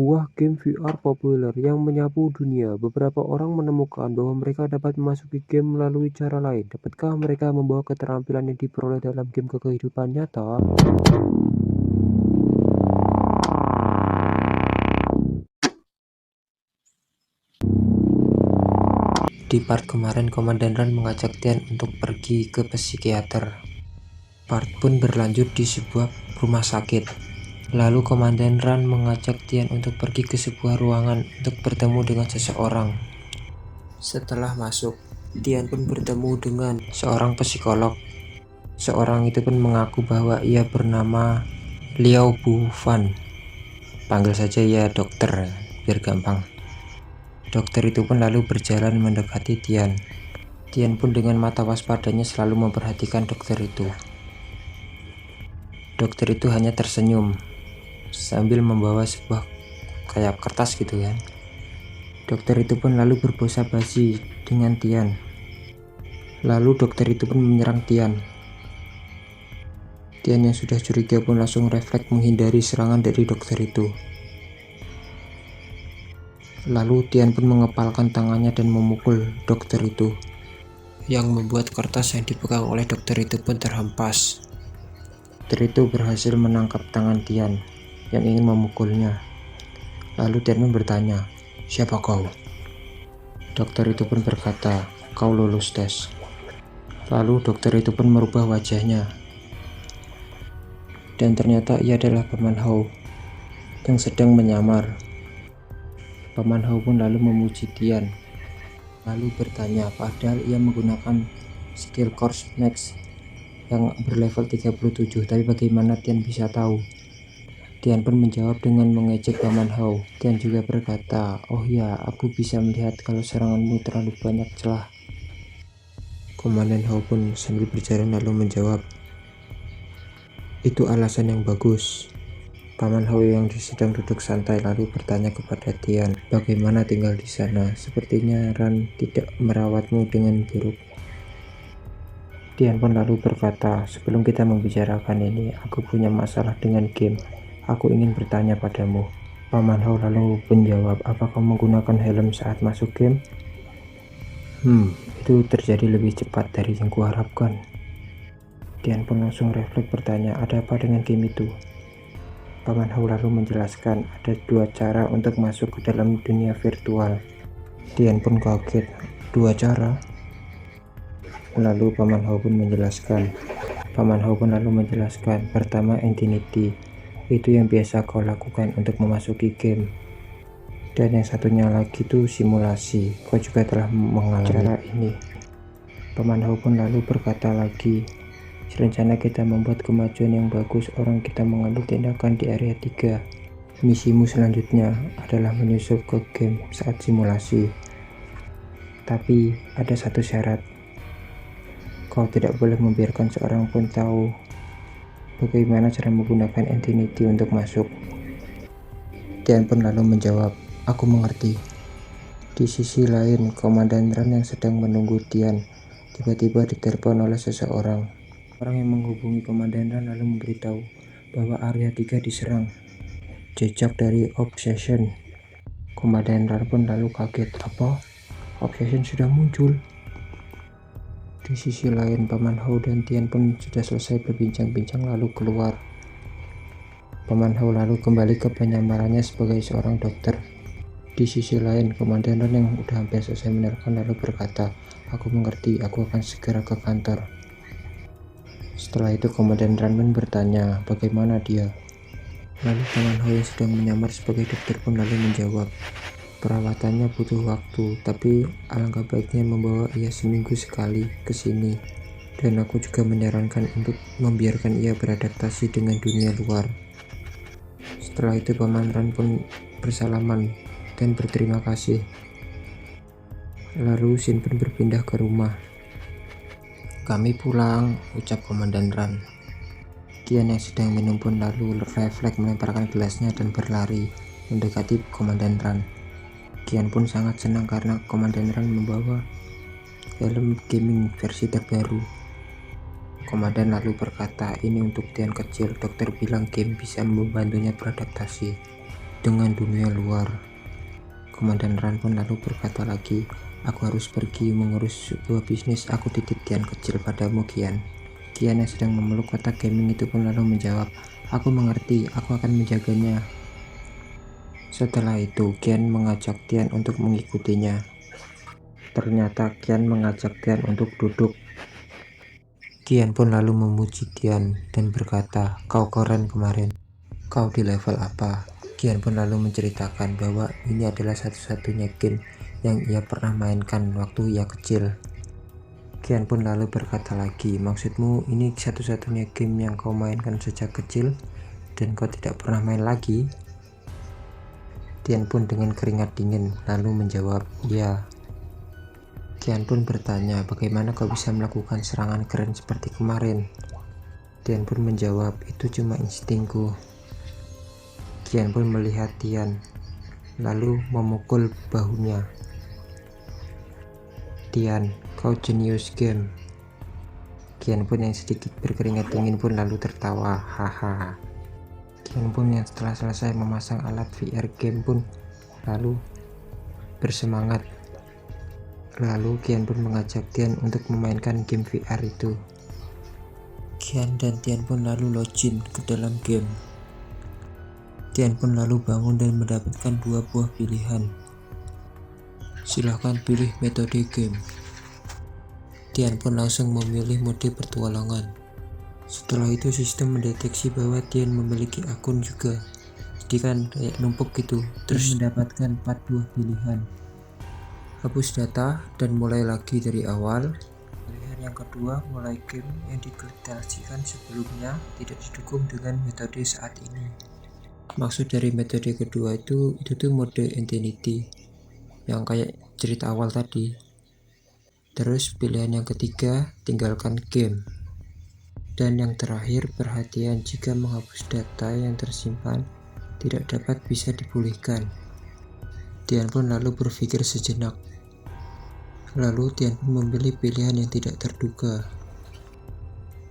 sebuah game VR populer yang menyapu dunia. Beberapa orang menemukan bahwa mereka dapat memasuki game melalui cara lain. Dapatkah mereka membawa keterampilan yang diperoleh dalam game ke kehidupan nyata? Di part kemarin, Komandan Ran mengajak Tian untuk pergi ke psikiater. Part pun berlanjut di sebuah rumah sakit. Lalu Komandan Ran mengajak Tian untuk pergi ke sebuah ruangan untuk bertemu dengan seseorang. Setelah masuk, Tian pun bertemu dengan seorang psikolog. Seorang itu pun mengaku bahwa ia bernama Liao Bu Fan. Panggil saja ya dokter, biar gampang. Dokter itu pun lalu berjalan mendekati Tian. Tian pun dengan mata waspadanya selalu memperhatikan dokter itu. Dokter itu hanya tersenyum sambil membawa sebuah kayak kertas gitu kan. Dokter itu pun lalu berbasa-basi dengan Tian. Lalu dokter itu pun menyerang Tian. Tian yang sudah curiga pun langsung refleks menghindari serangan dari dokter itu. Lalu Tian pun mengepalkan tangannya dan memukul dokter itu, yang membuat kertas yang dipegang oleh dokter itu pun terhempas. Dokter itu berhasil menangkap tangan Tian yang ingin memukulnya. Lalu Tian pun bertanya, "Siapa kau?" Dokter itu pun berkata, "Kau lulus tes." Lalu dokter itu pun merubah wajahnya. Dan ternyata ia adalah Paman Hao yang sedang menyamar. Paman Hao pun lalu memuji Tian. Lalu bertanya, padahal ia menggunakan skill Course Max yang berlevel 37, tapi bagaimana Tian bisa tahu? Tian pun menjawab dengan mengejek Paman Hao. Tian juga berkata, "Oh ya, aku bisa melihat kalau seranganmu terlalu banyak celah." Komandan Hao pun sambil berjalan lalu menjawab, "Itu alasan yang bagus." Paman Hao yang sedang duduk santai lalu bertanya kepada Tian, "Bagaimana tinggal di sana? Sepertinya Ran tidak merawatmu dengan buruk." Tian pun lalu berkata, "Sebelum kita membicarakan ini, aku punya masalah dengan game. Aku ingin bertanya padamu." Paman Hao lalu menjawab, "Apa kau menggunakan helm saat masuk game?" Itu terjadi lebih cepat dari yang kuharapkan." Tian pun langsung refleks bertanya, "Ada apa dengan game itu?" Paman Hao lalu menjelaskan ada 2 cara untuk masuk ke dalam dunia virtual. Tian pun kaget, 2 cara? Lalu Paman Hao pun menjelaskan. Pertama, Infinity. Itu yang biasa kau lakukan untuk memasuki game. Dan yang satunya lagi itu simulasi. Kau juga telah mengalami cara ini. Paman Hao pun lalu berkata lagi, "Rencana kita membuat kemajuan yang bagus, orang kita mengambil tindakan di area 3. Misimu selanjutnya adalah menyusul ke game saat simulasi. Tapi ada satu syarat. Kau tidak boleh membiarkan seorang pun tahu bagaimana cara menggunakan Infinity untuk masuk." Tian pun lalu menjawab, "Aku mengerti." Di sisi lain, Komandan Ran yang sedang menunggu Tian tiba-tiba ditelepon oleh seseorang. Orang yang menghubungi Komandan Ran lalu memberitahu bahwa area 3 diserang. Jejak dari Obsession. Komandan Ran pun lalu kaget, "Apa? Obsession sudah muncul?" Di sisi lain, Paman Hao dan Tian pun sudah selesai berbincang-bincang lalu keluar. Paman Hao lalu kembali ke penyamarannya sebagai seorang dokter. Di sisi lain, Komandan Ran yang udah hampir selesai menerangkan lalu berkata, "Aku mengerti, aku akan segera ke kantor." Setelah itu Komandan Ran pun bertanya bagaimana dia. Lalu Paman Hao yang sedang menyamar sebagai dokter pun lalu menjawab, "Perawatannya butuh waktu, tapi alangkah baiknya membawa ia seminggu sekali ke sini. Dan aku juga menyarankan untuk membiarkan ia beradaptasi dengan dunia luar." Setelah itu Paman Ran pun bersalaman dan berterima kasih. Lalu Shin pun berpindah ke rumah. "Kami pulang," ucap Komandan Ran. Tian yang sedang minum pun lalu refleks melemparkan gelasnya dan berlari mendekati Komandan Ran. Tian pun sangat senang karena Komandan Ran membawa helm gaming versi terbaru. Komandan lalu berkata, "Ini untuk Tian kecil, dokter bilang game bisa membantunya beradaptasi." dengan dunia luar. Komandan Ran pun lalu berkata lagi, aku harus pergi mengurus sebuah bisnis, aku titip Tian kecil padamu Kian. Kian yang sedang memeluk kotak gaming itu pun lalu menjawab, aku mengerti, aku akan menjaganya. Setelah itu Kian mengajak Tian untuk mengikutinya. Ternyata Kian mengajak Tian untuk duduk. Kian pun lalu memuji Tian dan berkata, kau keren kemarin. Kau di level apa? Kian pun lalu menceritakan bahwa ini adalah satu-satunya game yang ia pernah mainkan waktu ia kecil. Kian pun lalu berkata lagi, maksudmu ini satu-satunya game yang kau mainkan sejak kecil dan kau tidak pernah main lagi? Tian pun dengan keringat dingin lalu menjawab, ya. Kian pun bertanya, bagaimana kau bisa melakukan serangan keren seperti kemarin? Tian pun menjawab, itu cuma instingku. Kian pun melihat Tian, lalu memukul bahunya. Tian, kau jenius game. Kian pun yang sedikit berkeringat dingin pun lalu tertawa, haha. Kian pun yang setelah selesai memasang alat VR game pun lalu bersemangat. Lalu Kian pun mengajak Tian untuk memainkan game VR itu. Kian dan Tian pun lalu login ke dalam game. Tian pun lalu bangun dan mendapatkan dua buah pilihan. Silahkan pilih metode game. Tian pun langsung memilih mode petualangan. Setelah itu sistem mendeteksi bahwa Tian memiliki akun juga. Jadi kan kayak numpuk gitu. Terus mendapatkan 4 buah pilihan. Hapus data dan mulai lagi dari awal. Pilihan yang kedua, mulai game yang dikreasikan sebelumnya tidak didukung dengan metode saat ini. Maksud dari metode kedua itu tuh mode Infinity yang kayak cerita awal tadi. Terus pilihan yang ketiga, tinggalkan game. Dan yang terakhir, perhatian jika menghapus data yang tersimpan tidak dapat bisa dipulihkan. Tian pun lalu berpikir sejenak. Lalu Tian pun memilih pilihan yang tidak terduga.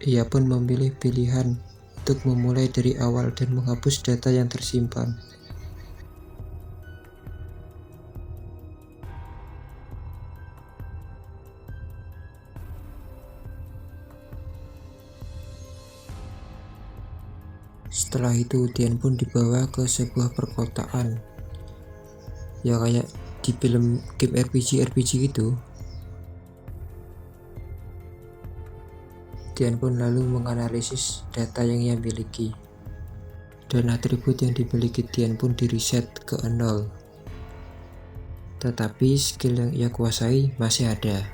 Ia pun memilih pilihan untuk memulai dari awal dan menghapus data yang tersimpan. Setelah itu Tian pun dibawa ke sebuah perkotaan. Ya kayak di film game RPG gitu. Tian pun lalu menganalisis data yang ia miliki. Dan atribut yang dimiliki Tian pun direset ke 0. Tetapi skill yang ia kuasai masih ada.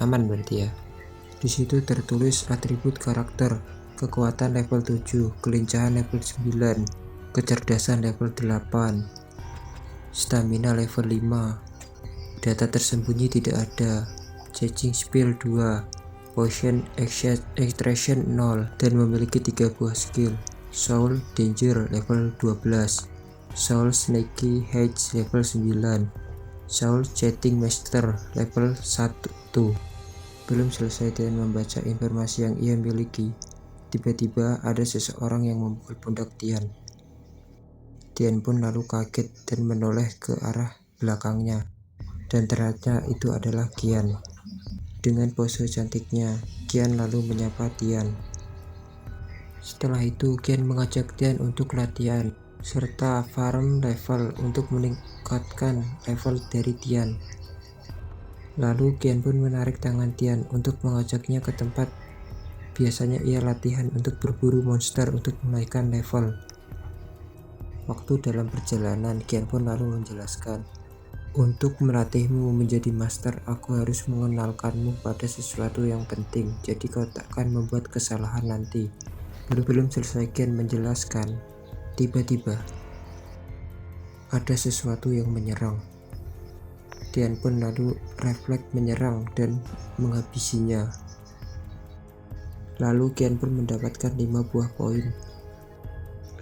Aman berarti ya. Di situ tertulis atribut karakter, kekuatan level 7, kelincahan level 9, kecerdasan level 8, stamina level 5, data tersembunyi tidak ada, changing spell 2, potion extraction 0, dan memiliki 3 buah skill, soul danger level 12, soul sneaky hedge level 9, soul chatting master level 1. Belum selesai Tian membaca informasi yang ia miliki, tiba-tiba ada seseorang yang memukul pundak Tian. Tian pun lalu kaget dan menoleh ke arah belakangnya, dan ternyata itu adalah Kian. Dengan pose cantiknya, Kian lalu menyapa Tian. Setelah itu Kian mengajak Tian untuk latihan, serta farm level untuk meningkatkan level dari Tian. Lalu Kian pun menarik tangan Tian untuk mengajaknya ke tempat biasanya ia latihan untuk berburu monster untuk menaikkan level. Waktu dalam perjalanan, Kian pun lalu menjelaskan, untuk melatihmu menjadi master, aku harus mengenalkanmu pada sesuatu yang penting, jadi kau takkan membuat kesalahan nanti. Belum selesai Kian menjelaskan, tiba-tiba ada sesuatu yang menyerang. Tian pun lalu refleks menyerang dan menghabisinya. Lalu Kian pun mendapatkan 5 buah poin.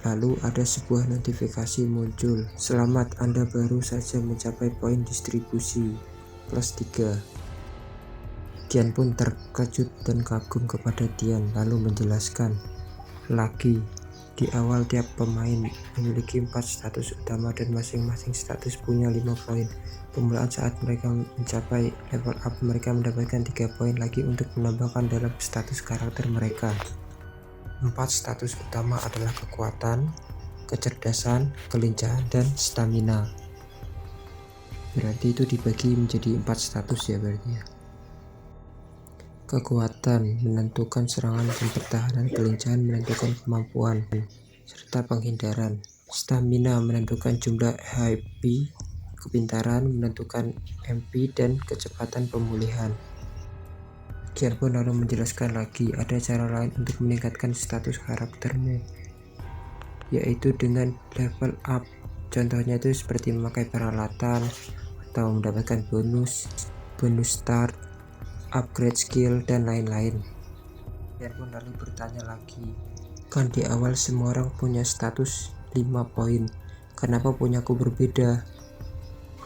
Lalu ada sebuah notifikasi muncul, selamat, Anda baru saja mencapai poin distribusi plus 3. Kian pun terkejut dan kagum kepada Tian lalu menjelaskan, lagi. Di awal tiap pemain memiliki 4 status utama dan masing-masing status punya 5 poin. Pemulaan saat mereka mencapai level up, mereka mendapatkan 3 poin lagi untuk menambahkan dalam status karakter mereka. 4 status utama adalah kekuatan, kecerdasan, kelincahan, dan stamina. Berarti itu dibagi menjadi 4 status ya berarti ya. Kekuatan menentukan serangan dan pertahanan, kelincahan menentukan kemampuan serta penghindaran, stamina menentukan jumlah HP, kepintaran menentukan MP, dan kecepatan pemulihan. Kian pun lalu menjelaskan lagi ada cara lain untuk meningkatkan status karakternya, yaitu dengan level up. Contohnya itu seperti memakai peralatan atau mendapatkan bonus start, upgrade skill, dan lain-lain. Kian pun lalu bertanya lagi, kan di awal semua orang punya status 5 poin, kenapa punyaku berbeda?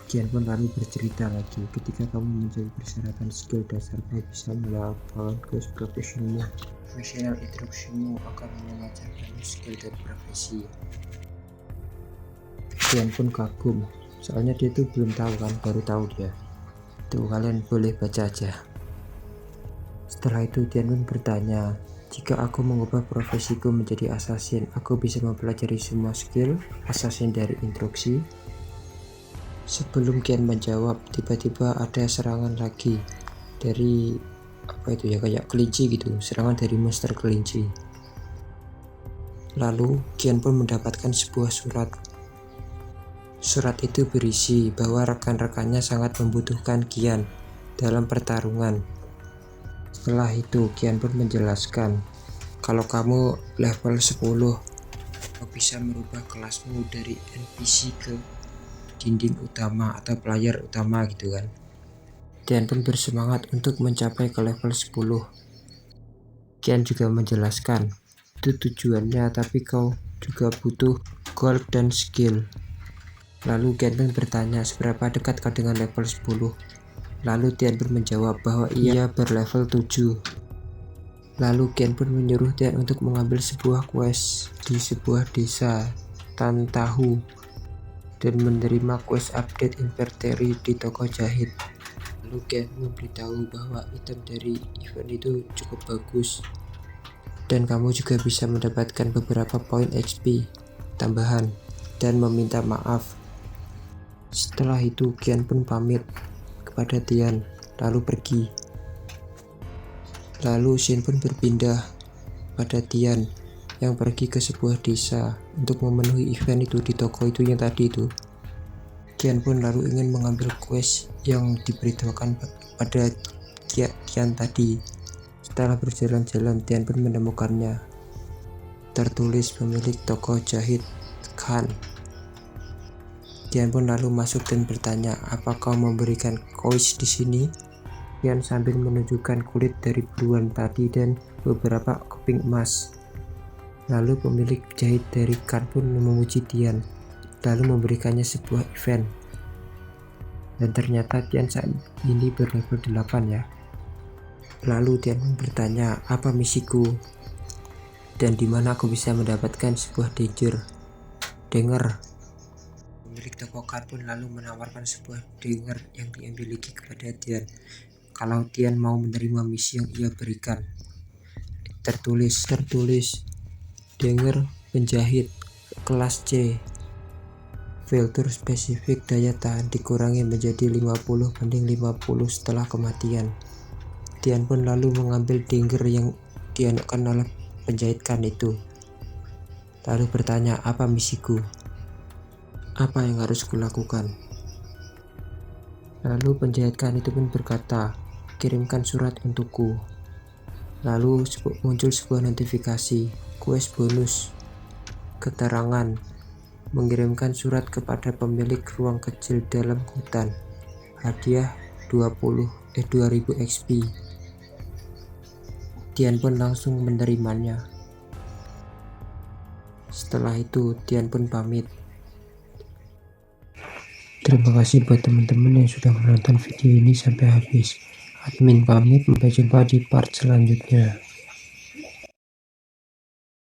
Kian pun lalu bercerita lagi, ketika kamu menjadi persyaratan skill dasar, kamu bisa melakukan quest professional instructionmu akan mengajarkan skill dan profesi. Kian pun kagum, soalnya dia tuh belum tahu kan, baru tahu dia. Tuh kalian boleh baca aja. Setelah itu Tian pun bertanya, jika aku mengubah profesiku menjadi assassin, aku bisa mempelajari semua skill assassin dari instruksi? Sebelum Kian menjawab, tiba-tiba ada serangan lagi dari apa itu ya, kayak kelinci gitu, serangan dari monster kelinci. Lalu Kian pun mendapatkan sebuah surat. Surat itu berisi bahwa rekan-rekannya sangat membutuhkan Kian dalam pertarungan. Setelah itu Kian pun menjelaskan, kalau kamu level 10, kamu bisa merubah kelasmu dari NPC ke dinding utama atau player utama gitu kan. Kian pun bersemangat untuk mencapai ke level 10. Kian juga menjelaskan, itu tujuannya, tapi kau juga butuh gold dan skill. Lalu Kian pun bertanya, seberapa dekat kau dengan level 10? Lalu Tian pun menjawab bahwa ia berlevel 7. Lalu Kian pun menyuruh Tian untuk mengambil sebuah quest di sebuah desa Tan Tahu dan menerima quest update inventory di toko jahit. Lalu Kian memberitahu bahwa item dari event itu cukup bagus dan kamu juga bisa mendapatkan beberapa poin XP tambahan dan meminta maaf. Setelah itu Kian pun pamit pada Tian lalu pergi. Lalu Shin pun berpindah pada Tian yang pergi ke sebuah desa untuk memenuhi event itu di toko itu yang tadi itu. Kian pun lalu ingin mengambil quest yang diberitahukan pada Tian tadi. Setelah berjalan-jalan, Tian pun menemukannya. Tertulis pemilik toko jahit Khan. Tian pun lalu masuk dan bertanya, apa kau memberikan quest di sini? Tian sambil menunjukkan kulit dari buruan tadi dan beberapa keping emas. Lalu pemilik jahit dari Khan pun memuji Tian, lalu memberikannya sebuah event. Dan ternyata Tian saat ini berlevel 8 ya. Lalu Tian pun bertanya, apa misiku? Dan di mana aku bisa mendapatkan sebuah Denger. Pemilik toko Khan pun lalu menawarkan sebuah Denger yang dia miliki kepada Tian. Kalau Tian mau menerima misi yang ia berikan. Tertulis Denger penjahit kelas C. Filter spesifik daya tahan dikurangi menjadi 50 banding 50 setelah kematian. Tian pun lalu mengambil Denger yang dianukan oleh penjahit Khan itu. Lalu bertanya, apa misiku? Apa yang harus kulakukan? Lalu penjahit Khan itu pun berkata, kirimkan surat untukku. Lalu muncul sebuah notifikasi, quest bonus, keterangan, mengirimkan surat kepada pemilik ruang kecil dalam hutan, hadiah 2000 XP. Tian pun langsung menerimanya. Setelah itu Tian pun pamit. Terima kasih buat teman-teman yang sudah menonton video ini sampai habis. Admin pamit, sampai jumpa di part selanjutnya.